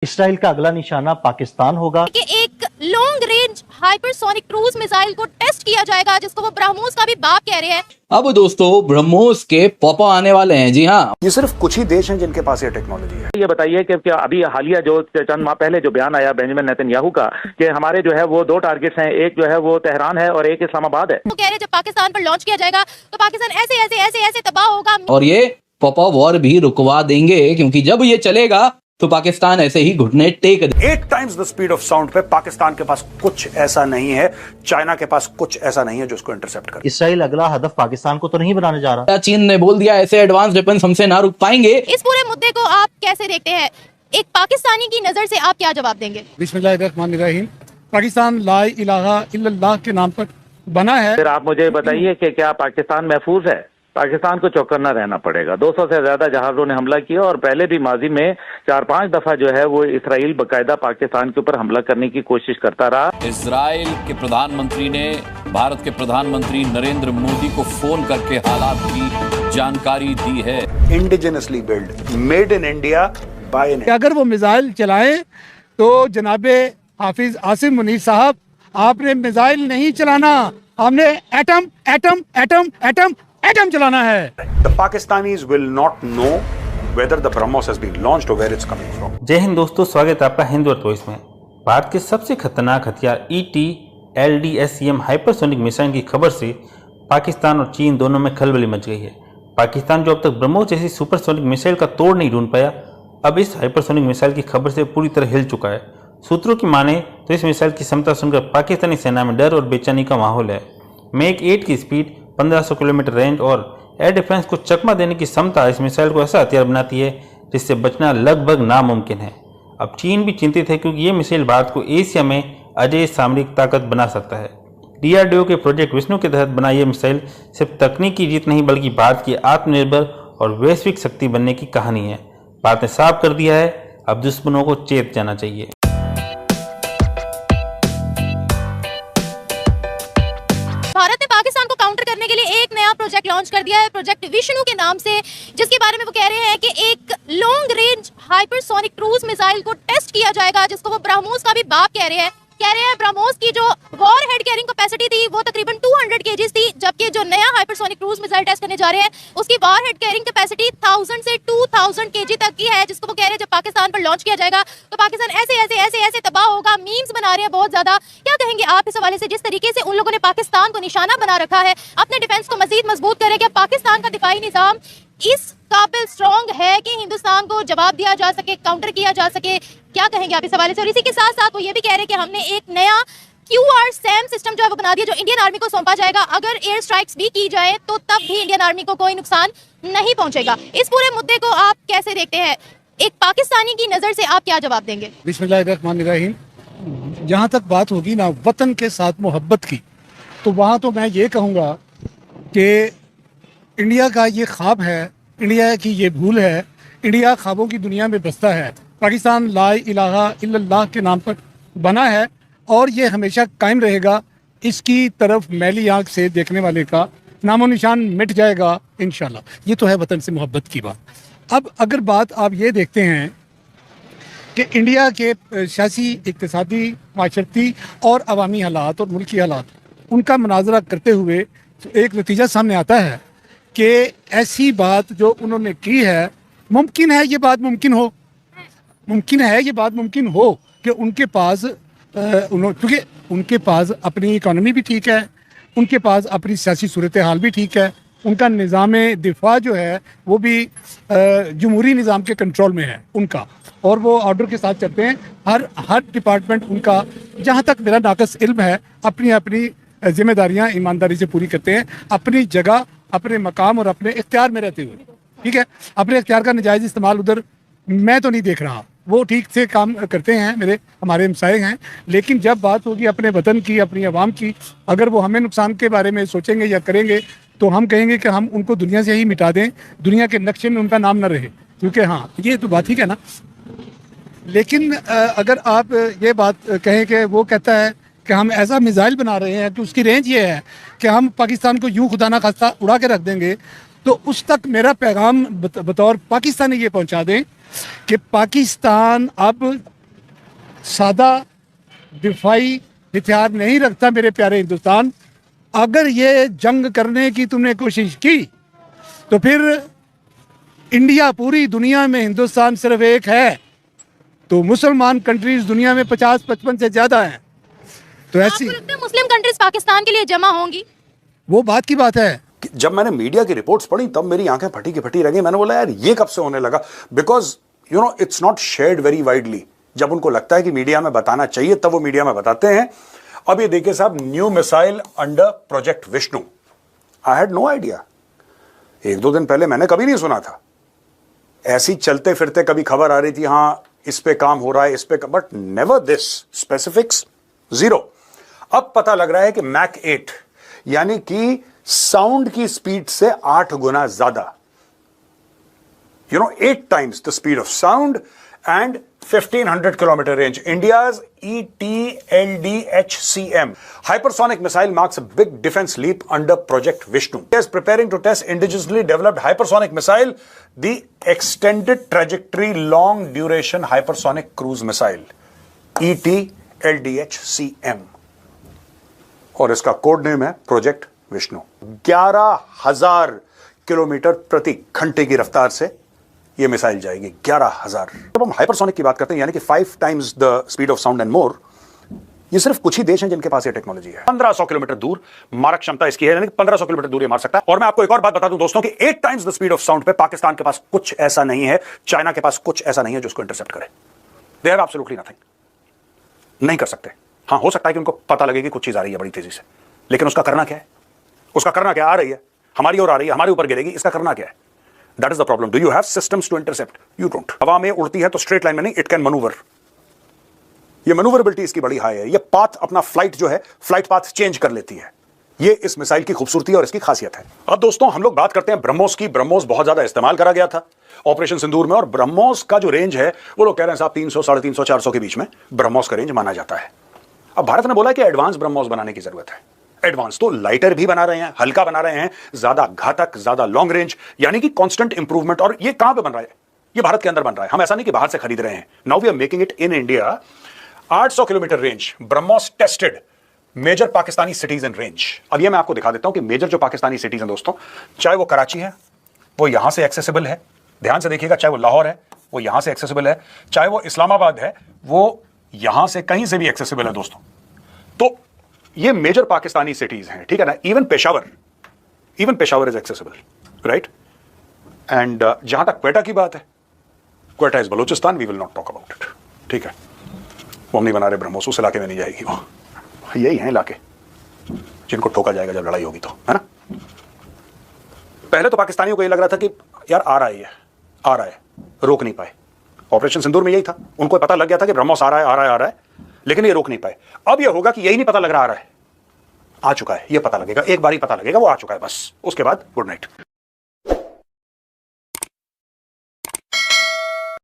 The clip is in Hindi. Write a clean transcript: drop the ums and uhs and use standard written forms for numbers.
इसराइल का अगला निशाना पाकिस्तान होगा कि एक long range hypersonic cruise missile को टेस्ट किया जाएगा, जिसको वो ब्रह्मोस का भी बाप कह रहे हैं। अब दोस्तों ब्रह्मोस के पापा आने वाले हैं। जी हाँ, ये सिर्फ कुछ ही देश हैं जिनके पास ये टेक्नोलॉजी है। ये बताइए कि क्या अभी हालिया जो चंद माह पहले जो बयान आया बेंजामिन नेतन्याहू का कि हमारे जो है वो दो टारगेट्स हैं, एक जो है वो तेहरान है और एक इस्लामाबाद है। वो कह रहे हैं जब पाकिस्तान पर लॉन्च किया जाएगा तो पाकिस्तान ऐसे ऐसे ऐसे ऐसे तबाह होगा। और ये पापा वॉर भी रुकवा देंगे, क्योंकि जब ये चलेगा तो पाकिस्तान ऐसे ही घुटने टेक दे। 8 times the speed of sound पे पाकिस्तान के पास कुछ ऐसा नहीं है, चाइना के पास कुछ ऐसा नहीं है जो उसको इंटरसेप्ट करे। इसराइल अगला हदफ पाकिस्तान को तो नहीं बनाने जा रहा। चीन ने बोल दिया ऐसे एडवांस वेपन्स हमसे ना रुक पाएंगे। इस पूरे मुद्दे को आप कैसे देखते हैं? एक पाकिस्तानी की नजर से आप क्या जवाब देंगे? बिस्मिल्लाहिर्रहमानिर्रहीम। पाकिस्तान ला इलाहा इल्लल्लाह के नाम पर बना है। फिर आप मुझे बताइए कि क्या पाकिस्तान महफूज है? पाकिस्तान को चौकन्ना रहना पड़ेगा। 200 से ज्यादा जहाजों ने हमला किया और पहले भी माजी में 4-5 दफा जो है वो इसराइल बकायदा पाकिस्तान के ऊपर हमला करने की कोशिश करता रहा। इजराइल के प्रधानमंत्री ने भारत के प्रधानमंत्री नरेंद्र मोदी को फोन करके हालात की जानकारी दी है। Indigenously build, made in India, buy in. अगर वो मिसाइल चलाएं तो जनाबे हाफिज आसिम मुनीर साहब, आपने मिसाइल नहीं चलाना, हमने atom atom atom atom atom चलाना है। The Pakistanis will not know whether the BrahMos has been launched or where it's coming from. जय हिंद दोस्तों, स्वागत है आपका हिंद और वॉइस में। भारत के सबसे खतरनाक हथियार ET-LD-SCM हाइपरसोनिक मिसाइल की खबर से पाकिस्तान और चीन दोनों में खलबली मच गई है। पाकिस्तान जो अब तक ब्रह्मोस जैसी सुपरसोनिक मिसाइल का तोड़ नहीं ढूंढ पाया, अब इस हाइपरसोनिक मिसाइल की खबर से पूरी तरह हिल चुका है। सूत्रों की माने तो इस मिसाइल की क्षमता सुनकर पाकिस्तानी सेना में डर और बेचैनी का माहौल है। मैक 8 की स्पीड, 1500 किलोमीटर रेंज और एयर डिफेंस को चकमा देने की क्षमता इस मिसाइल को ऐसा हथियार बनाती है जिससे बचना लगभग नामुमकिन है। अब चीन भी चिंतित है, क्योंकि ये मिसाइल भारत को एशिया में अजय सामरिक ताकत बना सकता है। DRDO के प्रोजेक्ट विष्णु के तहत बना यह मिसाइल सिर्फ तकनीकी जीत नहीं, बल्कि भारत की आत्मनिर्भर और वैश्विक शक्ति बनने की कहानी है। भारत ने साफ कर दिया है, अब दुश्मनों को चेत जाना चाहिए। भारत ने पाकिस्तान को काउंटर करने के लिए एक नया प्रोजेक्ट लॉन्च कर दिया है, प्रोजेक्ट विष्णु के नाम से, जिसके बारे में वो कह रहे हैं कि एक long range hypersonic cruise missile को टेस्ट किया जाएगा, जिसको वो ब्रह्मोस का भी बाप कह रहे हैं। ब्रह्मोस की जो वॉर हेड कैरिंग कैपेसिटी थी वो तकरीबन 200 kgs थी, जबकि जो नया हाइपरसोनिक क्रूज मिसाइल टेस्ट करने जा रहे हैं उसकी वॉर हेड कैरिंग कैपेसिटी 1000 से 2000 kg तक की है, जिसको वो कह रहे हैं जब पाकिस्तान पर लॉन्च किया जाएगा तो पाकिस्तान ऐसे ऐसे ऐसे ऐसे तबाह होगा। मीम्स बना रहे हैं बहुत ज्यादा। क्या कहेंगे आप इस हवाले से, जिस तरीके से उन लोगों ने पाकिस्तान को निशाना बना रखा है, अपने डिफेंस को मजीद मजबूत करे? क्या पाकिस्तान का दिफाई निजाम इस काबिल स्ट्रॉन्ग है कि हिंदुस्तान को जवाब दिया जा सके, काउंटर किया जा सके? क्या कहेंगे आप इस हवाले से? और इसी के साथ साथ वो ये भी कह रहे हैं कि हमने एक नया QRSAM सिस्टम जो है वो बना दिया, जो इंडियन आर्मी को सौंपा जाएगा। अगर एयर स्ट्राइक्स भी की जाए तो तब भी इंडियन आर्मी को कोई नुकसान नहीं पहुंचेगा। इस पूरे मुद्दे को आप कैसे देखते हैं? एक पाकिस्तानी की नजर से आप क्या जवाब देंगे? बिस्मिल्लाहिर्रहमानिर्रहीम। जहाँ तक बात होगी ना वतन के साथ मोहब्बत की, तो वहाँ तो मैं ये कहूँगा कि इंडिया का ये ख्वाब है, इंडिया की ये भूल है, इंडिया ख्वाबों की दुनिया में बसता है। पाकिस्तान ला इलाहा इल्लल्लाह के नाम पर बना है और ये हमेशा कायम रहेगा। इसकी तरफ मैली आंख से देखने वाले का नामो निशान मिट जाएगा इंशाल्लाह। ये तो है वतन से मोहब्बत की बात। अब अगर बात आप ये देखते हैं कि इंडिया के सियासी, इक्तिसादी, माशरती और अवामी हालात और मुल्की हालात, उनका मुनाजरा करते हुए एक नतीजा सामने आता है कि ऐसी बात जो उन्होंने की है, मुमकिन है ये बात मुमकिन हो, मुमकिन है ये बात मुमकिन हो कि उनके पास क्योंकि उनके पास अपनी इकानमी भी ठीक है, उनके पास अपनी सियासी सूरत हाल भी ठीक है, उनका निज़ाम दिफा जो है वो भी जमहूरी निज़ाम के कंट्रोल में है उनका, और वो ऑर्डर के साथ चलते हैं। हर डिपार्टमेंट उनका, जहाँ तक मेरा नाक़स इल्म है, अपनी अपनी जिम्मेदारियाँ ईमानदारी से पूरी करते हैं, अपनी जगह, अपने मकाम और अपने इख्तियार में रहते हुए। ठीक है, अपने इख्तियार का नाजायज़ इस्तेमाल उधर मैं तो नहीं देख रहा, वो ठीक से काम करते हैं, हमारे हमसाए हैं। लेकिन जब बात होगी अपने वतन की, अपनी आवाम की, अगर वो हमें नुकसान के बारे में सोचेंगे या करेंगे तो हम कहेंगे कि हम उनको दुनिया से ही मिटा दें, दुनिया के नक्शे में उनका नाम न रहे, क्योंकि हाँ ये तो बात ठीक है ना। लेकिन अगर आप ये बात कहें कि वो कहता है कि हम ऐसा मिसाइल बना रहे हैं कि उसकी रेंज ये है कि हम पाकिस्तान को यूँ खुदा ना खास्ता उड़ा के रख देंगे, तो उस तक मेरा पैगाम बतौर पाकिस्तानी ये पहुंचा दें कि पाकिस्तान अब सादा दिफाई हथियार नहीं रखता। मेरे प्यारे हिंदुस्तान, अगर ये जंग करने की तुमने कोशिश की तो फिर इंडिया पूरी दुनिया में, हिंदुस्तान सिर्फ एक है, तो मुसलमान कंट्रीज दुनिया में 50-55 से ज्यादा हैं। तो ऐसी आपको लगता है मुस्लिम कंट्रीज पाकिस्तान के लिए जमा होंगी? वो बात की बात है। जब मैंने मीडिया की रिपोर्ट्स पढ़ी तब मेरी आंखें फटी की फटी रह गई। मैंने बोला यार ये कब से होने लगा, because you know it's not shared very widely. जब उनको लगता है कि मीडिया में बताना चाहिए तब वो मीडिया में बताते हैं। अब ये देखिए साहब, new missile under project Vishnu. I had no idea. 1-2 दिन पहले मैंने कभी नहीं सुना था। ऐसी चलते फिरते कभी खबर आ रही थी, हां इस पे काम हो रहा है, इस पे, but never this specifics, zero. अब पता लग रहा है कि मैक 8 यानी कि साउंड की स्पीड से 8 गुना ज्यादा, 8 times the speed of sound and 1500 kilometer range. India's ETLDHCM hypersonic missile marks a big defense leap under Project Vishnu. India is preparing to test indigenously developed hypersonic missile, the Extended Trajectory Long Duration Hypersonic Cruise Missile, ETLDHCM, और इसका कोड नेम है प्रोजेक्ट विष्णु। 11,000 किलोमीटर प्रति घंटे की रफ्तार से ये मिसाइल जाएगी। 11,000। जब हम हाइपरसोनिक की बात करते हैं यानी कि 5 times the speed of sound and more, ये सिर्फ कुछ ही देश हैं जिनके पास ये टेक्नोलॉजी है। 1500 किलोमीटर दूर मारक क्षमता इसकी है, यानी कि 1500 किलोमीटर दूर ये मार सकता है। और मैं आपको एक और बात बता दूं दोस्तों कि 8 times the speed of sound पे पाकिस्तान के पास कुछ ऐसा नहीं है, चाइना के पास कुछ ऐसा नहीं है जो उसको इंटरसेप्ट करे। They have absolutely nothing. नहीं कर सकते। हाँ, हो सकता है कि उनको पता लगे कि कुछ चीज आ रही है बड़ी तेजी से, लेकिन उसका करना क्या है? उसका करना क्या? आ रही है, हमारी ओर आ रही है, हमारे ऊपर गिरेगी, इसका करना क्या है? That is the problem. Do you have systems to intercept? You don't. हवा में उड़ती है तो स्ट्रेट लाइन में नहीं, इट कैन मनूवर। ये मनूवरेबिलिटी इसकी बड़ी हाई है। ये पाथ, अपना फ्लाइट जो है, फ्लाइट पाथ चेंज कर लेती है। ये इस मिसाइल की खूबसूरती और इसकी खासियत है। अब दोस्तों हम लोग बात करते हैं ब्रह्मोस की। ब्रह्मोस बहुत ज्यादा इस्तेमाल करा गया था ऑपरेशन सिंदूर में, और ब्रह्मोस का जो रेंज है वो लोग कह रहे हैं साहब 300, 350, 400 के बीच में ब्रह्मोस का रेंज माना जाता है। अब भारत ने बोला कि एडवांस ब्रह्मोस बनाने की जरूरत है। एडवांस तो लाइटर भी बना रहे हैं, हल्का बना रहे हैं, ज्यादा घातक, ज्यादा लॉन्ग रेंज, यानी कि कांस्टेंट इंप्रूवमेंट। और ये कहां पे बन रहा है? ये भारत के अंदर बन रहा है। हम ऐसा नहीं कि बाहर से खरीद रहे हैं। Now we are making it in India. 800 kilometre range BrahMos tested major Pakistani cities and range. अब ये मैं आपको दिखा देता हूं कि मेजर जो पाकिस्तानी सिटीज हैं दोस्तों, चाहे वो कराची है, वो यहां से एक्सेसिबल है, ध्यान से देखिएगा, चाहे वो लाहौर है, वो यहां से एक्सेसिबल है, चाहे वो इस्लामाबाद है, वो यहां से कहीं से भी एक्सेसिबल है दोस्तों। तो ये मेजर पाकिस्तानी सिटीज हैं, ठीक है ना। Even Peshawar is accessible, right. And जहां तक क्वेटा की बात है, Quetta is Balochistan, we will not talk about it, ठीक है। वो हम नहीं बना रहे ब्रह्मोस, उस इलाके में नहीं जाएगी वो। यही हैं इलाके जिनको ठोका जाएगा जब लड़ाई होगी तो, है ना। पहले तो पाकिस्तानियों को ये लग रहा था कि यार आ रहा है, रोक नहीं पाए। ऑपरेशन सिंदूर में यही था, उनको पता लग गया था कि ब्रह्मोस आ रहा है, लेकिन ये रोक नहीं पाए। अब ये होगा कि यही नहीं पता लग रहा, आ रहा है, आ चुका है, ये पता लगेगा, एक बार ही पता लगेगा वो आ चुका है, बस उसके बाद गुड नाइट।